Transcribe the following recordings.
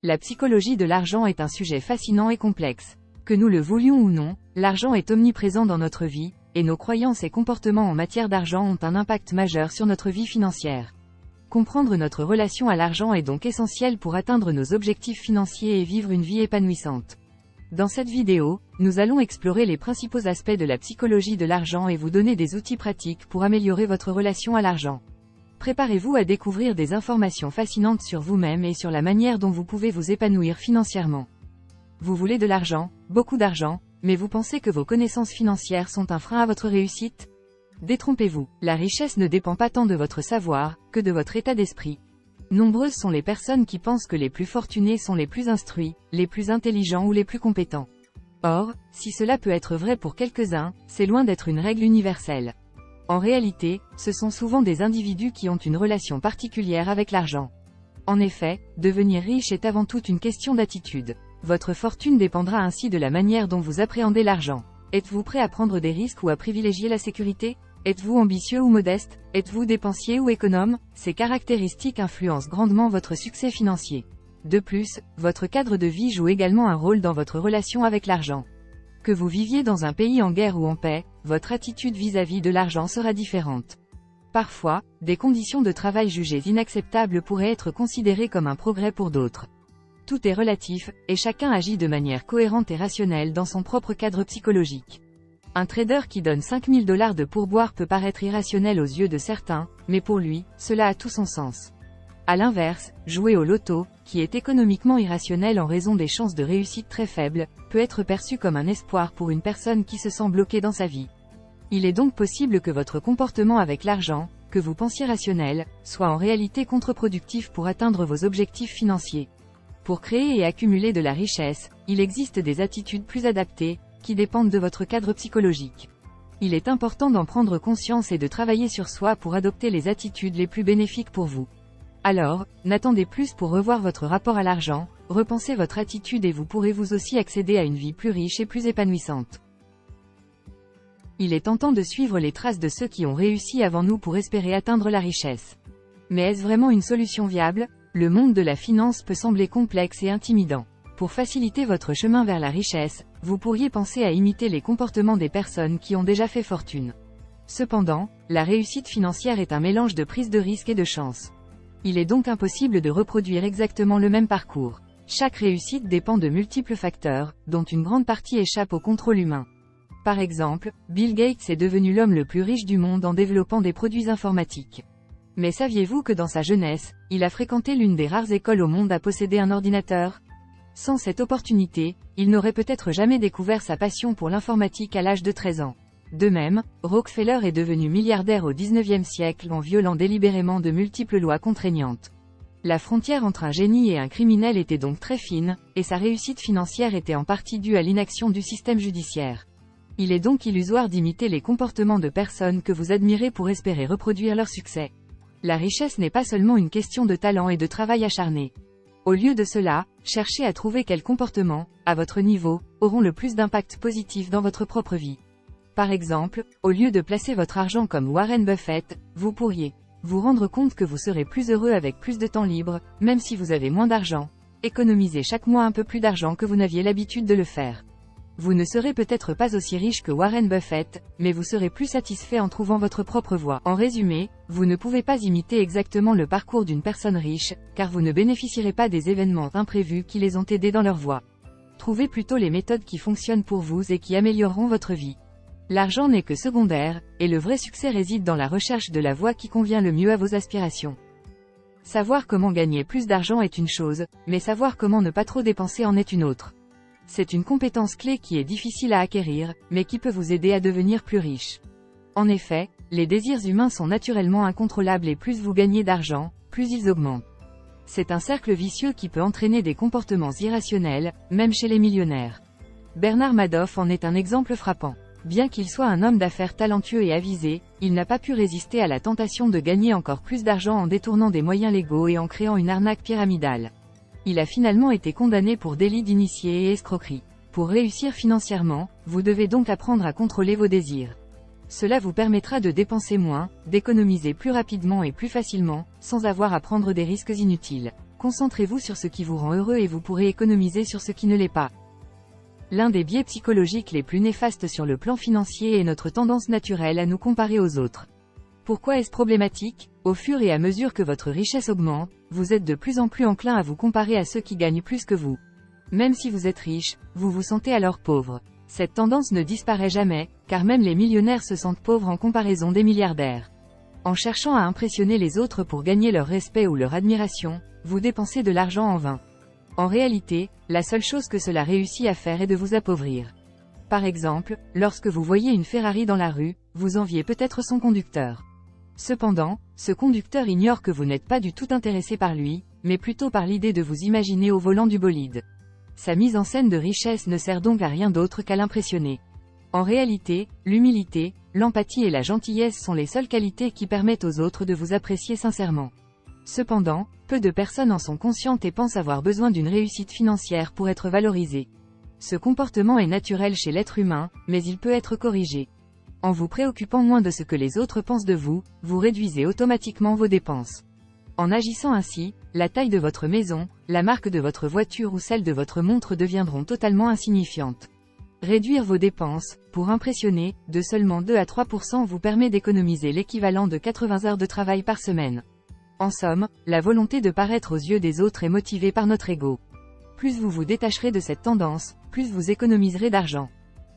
La psychologie de l'argent est un sujet fascinant et complexe. Que nous le voulions ou non, l'argent est omniprésent dans notre vie, et nos croyances et comportements en matière d'argent ont un impact majeur sur notre vie financière. Comprendre notre relation à l'argent est donc essentiel pour atteindre nos objectifs financiers et vivre une vie épanouissante. Dans cette vidéo, nous allons explorer les principaux aspects de la psychologie de l'argent et vous donner des outils pratiques pour améliorer votre relation à l'argent. Préparez-vous à découvrir des informations fascinantes sur vous-même et sur la manière dont vous pouvez vous épanouir financièrement. Vous voulez de l'argent, beaucoup d'argent, mais vous pensez que vos connaissances financières sont un frein à votre réussite? Détrompez-vous, la richesse ne dépend pas tant de votre savoir, que de votre état d'esprit. Nombreuses sont les personnes qui pensent que les plus fortunés sont les plus instruits, les plus intelligents ou les plus compétents. Or, si cela peut être vrai pour quelques-uns, c'est loin d'être une règle universelle. En réalité, ce sont souvent des individus qui ont une relation particulière avec l'argent. En effet, devenir riche est avant tout une question d'attitude. Votre fortune dépendra ainsi de la manière dont vous appréhendez l'argent. Êtes-vous prêt à prendre des risques ou à privilégier la sécurité? Êtes-vous ambitieux ou modeste? Êtes-vous dépensier ou économe? Ces caractéristiques influencent grandement votre succès financier. De plus, votre cadre de vie joue également un rôle dans votre relation avec l'argent. Que vous viviez dans un pays en guerre ou en paix, votre attitude vis-à-vis de l'argent sera différente. Parfois, des conditions de travail jugées inacceptables pourraient être considérées comme un progrès pour d'autres. Tout est relatif, et chacun agit de manière cohérente et rationnelle dans son propre cadre psychologique. Un trader qui donne $5000 de pourboire peut paraître irrationnel aux yeux de certains, mais pour lui, cela a tout son sens. À l'inverse, jouer au loto, qui est économiquement irrationnel en raison des chances de réussite très faibles, peut être perçu comme un espoir pour une personne qui se sent bloquée dans sa vie. Il est donc possible que votre comportement avec l'argent, que vous pensiez rationnel, soit en réalité contre-productif pour atteindre vos objectifs financiers. Pour créer et accumuler de la richesse, il existe des attitudes plus adaptées, qui dépendent de votre cadre psychologique. Il est important d'en prendre conscience et de travailler sur soi pour adopter les attitudes les plus bénéfiques pour vous. Alors, n'attendez plus pour revoir votre rapport à l'argent, repensez votre attitude et vous pourrez vous aussi accéder à une vie plus riche et plus épanouissante. Il est tentant de suivre les traces de ceux qui ont réussi avant nous pour espérer atteindre la richesse. Mais est-ce vraiment une solution viable? Le monde de la finance peut sembler complexe et intimidant. Pour faciliter votre chemin vers la richesse, vous pourriez penser à imiter les comportements des personnes qui ont déjà fait fortune. Cependant, la réussite financière est un mélange de prise de risque et de chance. Il est donc impossible de reproduire exactement le même parcours. Chaque réussite dépend de multiples facteurs, dont une grande partie échappe au contrôle humain. Par exemple, Bill Gates est devenu l'homme le plus riche du monde en développant des produits informatiques. Mais saviez-vous que dans sa jeunesse, il a fréquenté l'une des rares écoles au monde à posséder un ordinateur? Sans cette opportunité, il n'aurait peut-être jamais découvert sa passion pour l'informatique à l'âge de 13 ans. De même, Rockefeller est devenu milliardaire au XIXe siècle en violant délibérément de multiples lois contraignantes. La frontière entre un génie et un criminel était donc très fine, et sa réussite financière était en partie due à l'inaction du système judiciaire. Il est donc illusoire d'imiter les comportements de personnes que vous admirez pour espérer reproduire leur succès. La richesse n'est pas seulement une question de talent et de travail acharné. Au lieu de cela, cherchez à trouver quels comportements, à votre niveau, auront le plus d'impact positif dans votre propre vie. Par exemple, au lieu de placer votre argent comme Warren Buffett, vous pourriez vous rendre compte que vous serez plus heureux avec plus de temps libre, même si vous avez moins d'argent. Économisez chaque mois un peu plus d'argent que vous n'aviez l'habitude de le faire. Vous ne serez peut-être pas aussi riche que Warren Buffett, mais vous serez plus satisfait en trouvant votre propre voie. En résumé, vous ne pouvez pas imiter exactement le parcours d'une personne riche, car vous ne bénéficierez pas des événements imprévus qui les ont aidés dans leur voie. Trouvez plutôt les méthodes qui fonctionnent pour vous et qui amélioreront votre vie. L'argent n'est que secondaire, et le vrai succès réside dans la recherche de la voie qui convient le mieux à vos aspirations. Savoir comment gagner plus d'argent est une chose, mais savoir comment ne pas trop dépenser en est une autre. C'est une compétence clé qui est difficile à acquérir, mais qui peut vous aider à devenir plus riche. En effet, les désirs humains sont naturellement incontrôlables et plus vous gagnez d'argent, plus ils augmentent. C'est un cercle vicieux qui peut entraîner des comportements irrationnels, même chez les millionnaires. Bernard Madoff en est un exemple frappant. Bien qu'il soit un homme d'affaires talentueux et avisé, il n'a pas pu résister à la tentation de gagner encore plus d'argent en détournant des moyens légaux et en créant une arnaque pyramidale. Il a finalement été condamné pour délit d'initié et escroquerie. Pour réussir financièrement, vous devez donc apprendre à contrôler vos désirs. Cela vous permettra de dépenser moins, d'économiser plus rapidement et plus facilement, sans avoir à prendre des risques inutiles. Concentrez-vous sur ce qui vous rend heureux et vous pourrez économiser sur ce qui ne l'est pas. L'un des biais psychologiques les plus néfastes sur le plan financier est notre tendance naturelle à nous comparer aux autres. Pourquoi est-ce problématique? Au fur et à mesure que votre richesse augmente, vous êtes de plus en plus enclin à vous comparer à ceux qui gagnent plus que vous. Même si vous êtes riche, vous vous sentez alors pauvre. Cette tendance ne disparaît jamais, car même les millionnaires se sentent pauvres en comparaison des milliardaires. En cherchant à impressionner les autres pour gagner leur respect ou leur admiration, vous dépensez de l'argent en vain. En réalité, la seule chose que cela réussit à faire est de vous appauvrir. Par exemple, lorsque vous voyez une Ferrari dans la rue, vous enviez peut-être son conducteur. Cependant, ce conducteur ignore que vous n'êtes pas du tout intéressé par lui, mais plutôt par l'idée de vous imaginer au volant du bolide. Sa mise en scène de richesse ne sert donc à rien d'autre qu'à l'impressionner. En réalité, l'humilité, l'empathie et la gentillesse sont les seules qualités qui permettent aux autres de vous apprécier sincèrement. Cependant, peu de personnes en sont conscientes et pensent avoir besoin d'une réussite financière pour être valorisées. Ce comportement est naturel chez l'être humain, mais il peut être corrigé. En vous préoccupant moins de ce que les autres pensent de vous, vous réduisez automatiquement vos dépenses. En agissant ainsi, la taille de votre maison, la marque de votre voiture ou celle de votre montre deviendront totalement insignifiantes. Réduire vos dépenses, pour impressionner, de seulement 2 à 3% vous permet d'économiser l'équivalent de 80 heures de travail par semaine. En somme, la volonté de paraître aux yeux des autres est motivée par notre ego. Plus vous vous détacherez de cette tendance, plus vous économiserez d'argent.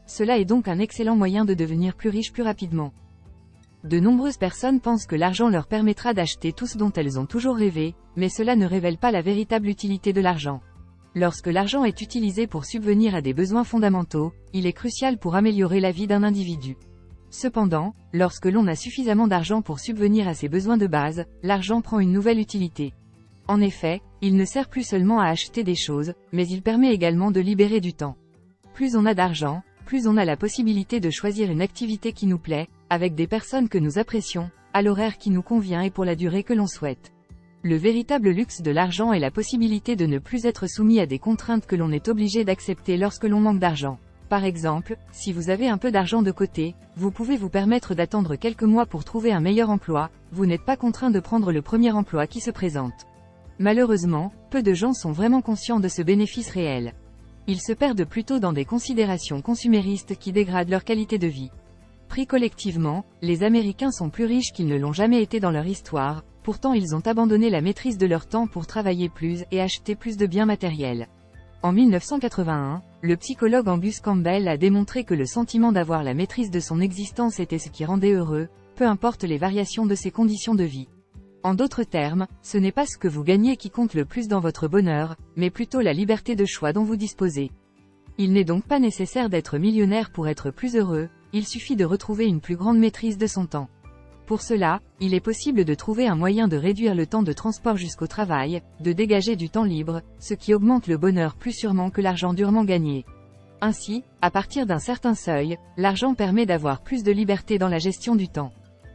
Cela est donc un excellent moyen de devenir plus riche plus rapidement. De nombreuses personnes pensent que l'argent leur permettra d'acheter tout ce dont elles ont toujours rêvé, mais cela ne révèle pas la véritable utilité de l'argent. Lorsque l'argent est utilisé pour subvenir à des besoins fondamentaux, il est crucial pour améliorer la vie d'un individu. Cependant, lorsque l'on a suffisamment d'argent pour subvenir à ses besoins de base, l'argent prend une nouvelle utilité. En effet, il ne sert plus seulement à acheter des choses, mais il permet également de libérer du temps. Plus on a d'argent, plus on a la possibilité de choisir une activité qui nous plaît, avec des personnes que nous apprécions, à l'horaire qui nous convient et pour la durée que l'on souhaite. Le véritable luxe de l'argent est la possibilité de ne plus être soumis à des contraintes que l'on est obligé d'accepter lorsque l'on manque d'argent. Par exemple, si vous avez un peu d'argent de côté, vous pouvez vous permettre d'attendre quelques mois pour trouver un meilleur emploi, vous n'êtes pas contraint de prendre le premier emploi qui se présente. Malheureusement, peu de gens sont vraiment conscients de ce bénéfice réel. Ils se perdent plutôt dans des considérations consuméristes qui dégradent leur qualité de vie. Pris collectivement, les Américains sont plus riches qu'ils ne l'ont jamais été dans leur histoire, pourtant ils ont abandonné la maîtrise de leur temps pour travailler plus et acheter plus de biens matériels. En 1981, le psychologue Angus Campbell a démontré que le sentiment d'avoir la maîtrise de son existence était ce qui rendait heureux, peu importe les variations de ses conditions de vie. En d'autres termes, ce n'est pas ce que vous gagnez qui compte le plus dans votre bonheur, mais plutôt la liberté de choix dont vous disposez. Il n'est donc pas nécessaire d'être millionnaire pour être plus heureux, il suffit de retrouver une plus grande maîtrise de son temps. Pour cela, il est possible de trouver un moyen de réduire le temps de transport jusqu'au travail, de dégager du temps libre, ce qui augmente le bonheur plus sûrement que l'argent durement gagné. Ainsi, à partir d'un certain seuil, l'argent permet d'avoir plus de liberté dans la gestion du temps.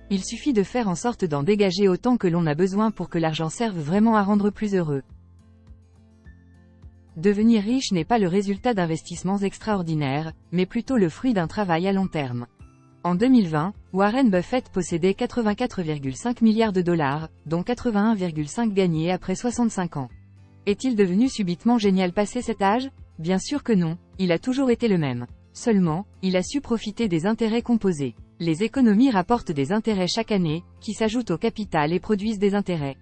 Il suffit de faire en sorte d'en dégager autant que l'on a besoin pour que l'argent serve vraiment à rendre plus heureux. Devenir riche n'est pas le résultat d'investissements extraordinaires, mais plutôt le fruit d'un travail à long terme. En 2020, Warren Buffett possédait 84,5 milliards de dollars, dont 81,5 gagnés après 65 ans. Est-il devenu subitement génial passé cet âge? Bien sûr que non, il a toujours été le même. Seulement, il a su profiter des intérêts composés. Les économies rapportent des intérêts chaque année, qui s'ajoutent au capital et produisent des intérêts.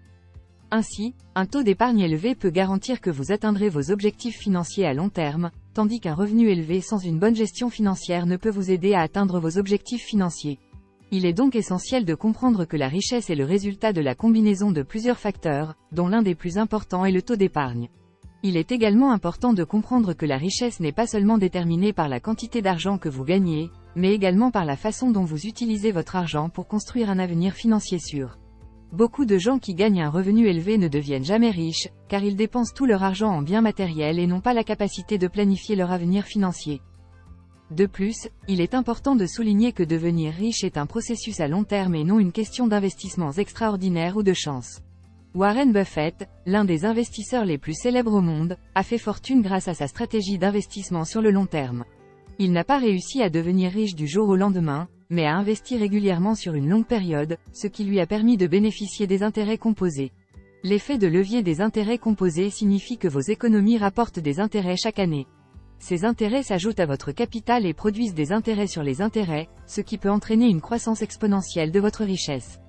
Ainsi, un taux d'épargne élevé peut garantir que vous atteindrez vos objectifs financiers à long terme, tandis qu'un revenu élevé sans une bonne gestion financière ne peut vous aider à atteindre vos objectifs financiers. Il est donc essentiel de comprendre que la richesse est le résultat de la combinaison de plusieurs facteurs, dont l'un des plus importants est le taux d'épargne. Il est également important de comprendre que la richesse n'est pas seulement déterminée par la quantité d'argent que vous gagnez, mais également par la façon dont vous utilisez votre argent pour construire un avenir financier sûr. Beaucoup de gens qui gagnent un revenu élevé ne deviennent jamais riches, car ils dépensent tout leur argent en biens matériels et n'ont pas la capacité de planifier leur avenir financier. De plus, il est important de souligner que devenir riche est un processus à long terme et non une question d'investissements extraordinaires ou de chance. Warren Buffett, l'un des investisseurs les plus célèbres au monde, a fait fortune grâce à sa stratégie d'investissement sur le long terme. Il n'a pas réussi à devenir riche du jour au lendemain, mais a investi régulièrement sur une longue période, ce qui lui a permis de bénéficier des intérêts composés. L'effet de levier des intérêts composés signifie que vos économies rapportent des intérêts chaque année. Ces intérêts s'ajoutent à votre capital et produisent des intérêts sur les intérêts, ce qui peut entraîner une croissance exponentielle de votre richesse.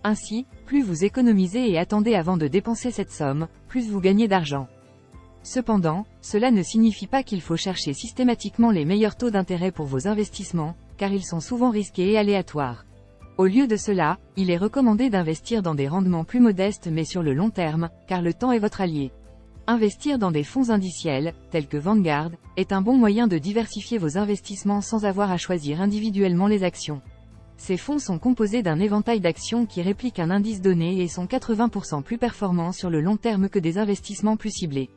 Ainsi, plus vous économisez et attendez avant de dépenser cette somme, plus vous gagnez d'argent. Cependant, cela ne signifie pas qu'il faut chercher systématiquement les meilleurs taux d'intérêt pour vos investissements, car ils sont souvent risqués et aléatoires. Au lieu de cela, il est recommandé d'investir dans des rendements plus modestes mais sur le long terme, car le temps est votre allié. Investir dans des fonds indiciels, tels que Vanguard, est un bon moyen de diversifier vos investissements sans avoir à choisir individuellement les actions. Ces fonds sont composés d'un éventail d'actions qui répliquent un indice donné et sont 80% plus performants sur le long terme que des investissements plus ciblés.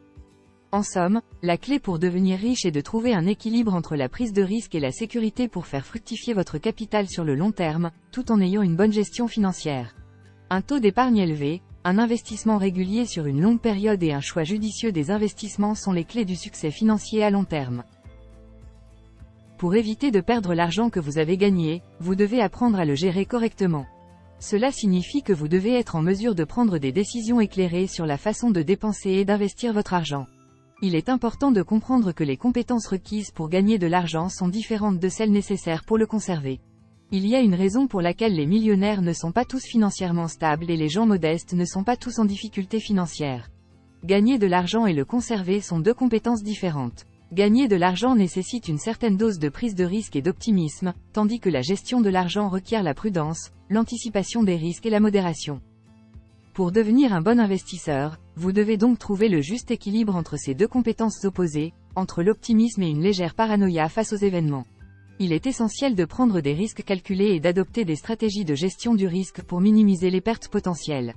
En somme, la clé pour devenir riche est de trouver un équilibre entre la prise de risque et la sécurité pour faire fructifier votre capital sur le long terme, tout en ayant une bonne gestion financière. Un taux d'épargne élevé, un investissement régulier sur une longue période et un choix judicieux des investissements sont les clés du succès financier à long terme. Pour éviter de perdre l'argent que vous avez gagné, vous devez apprendre à le gérer correctement. Cela signifie que vous devez être en mesure de prendre des décisions éclairées sur la façon de dépenser et d'investir votre argent. Il est important de comprendre que les compétences requises pour gagner de l'argent sont différentes de celles nécessaires pour le conserver. Il y a une raison pour laquelle les millionnaires ne sont pas tous financièrement stables et les gens modestes ne sont pas tous en difficulté financière. Gagner de l'argent et le conserver sont deux compétences différentes. Gagner de l'argent nécessite une certaine dose de prise de risque et d'optimisme, tandis que la gestion de l'argent requiert la prudence, l'anticipation des risques et la modération. Pour devenir un bon investisseur, vous devez donc trouver le juste équilibre entre ces deux compétences opposées, entre l'optimisme et une légère paranoïa face aux événements. Il est essentiel de prendre des risques calculés et d'adopter des stratégies de gestion du risque pour minimiser les pertes potentielles.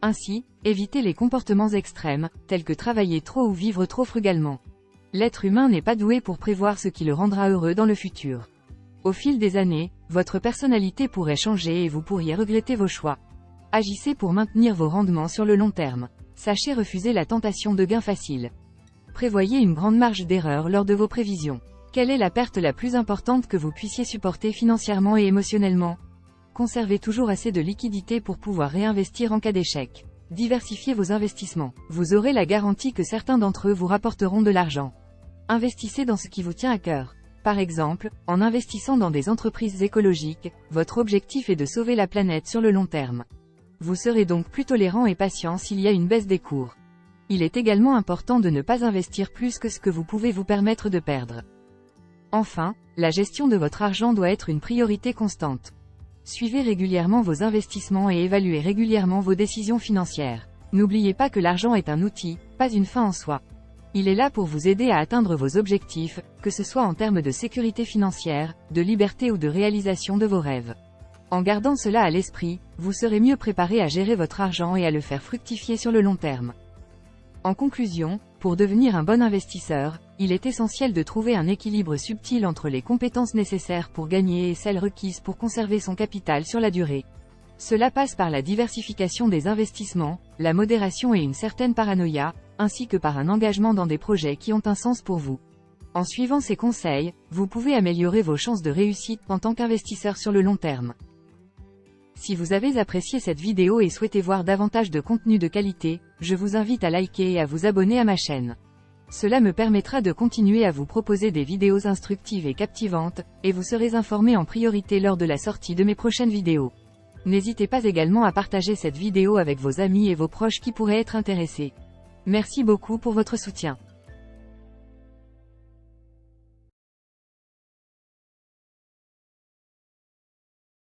Ainsi, évitez les comportements extrêmes, tels que travailler trop ou vivre trop frugalement. L'être humain n'est pas doué pour prévoir ce qui le rendra heureux dans le futur. Au fil des années, votre personnalité pourrait changer et vous pourriez regretter vos choix. Agissez pour maintenir vos rendements sur le long terme. Sachez refuser la tentation de gains faciles. Prévoyez une grande marge d'erreur lors de vos prévisions. Quelle est la perte la plus importante que vous puissiez supporter financièrement et émotionnellement? Conservez toujours assez de liquidités pour pouvoir réinvestir en cas d'échec. Diversifiez vos investissements. Vous aurez la garantie que certains d'entre eux vous rapporteront de l'argent. Investissez dans ce qui vous tient à cœur. Par exemple, en investissant dans des entreprises écologiques, votre objectif est de sauver la planète sur le long terme. Vous serez donc plus tolérant et patient s'il y a une baisse des cours. Il est également important de ne pas investir plus que ce que vous pouvez vous permettre de perdre. Enfin, la gestion de votre argent doit être une priorité constante. Suivez régulièrement vos investissements et évaluez régulièrement vos décisions financières. N'oubliez pas que l'argent est un outil, pas une fin en soi. Il est là pour vous aider à atteindre vos objectifs, que ce soit en termes de sécurité financière, de liberté ou de réalisation de vos rêves. En gardant cela à l'esprit, vous serez mieux préparé à gérer votre argent et à le faire fructifier sur le long terme. En conclusion, pour devenir un bon investisseur, il est essentiel de trouver un équilibre subtil entre les compétences nécessaires pour gagner et celles requises pour conserver son capital sur la durée. Cela passe par la diversification des investissements, la modération et une certaine paranoïa, ainsi que par un engagement dans des projets qui ont un sens pour vous. En suivant ces conseils, vous pouvez améliorer vos chances de réussite en tant qu'investisseur sur le long terme. Si vous avez apprécié cette vidéo et souhaitez voir davantage de contenu de qualité, je vous invite à liker et à vous abonner à ma chaîne. Cela me permettra de continuer à vous proposer des vidéos instructives et captivantes, et vous serez informé en priorité lors de la sortie de mes prochaines vidéos. N'hésitez pas également à partager cette vidéo avec vos amis et vos proches qui pourraient être intéressés. Merci beaucoup pour votre soutien.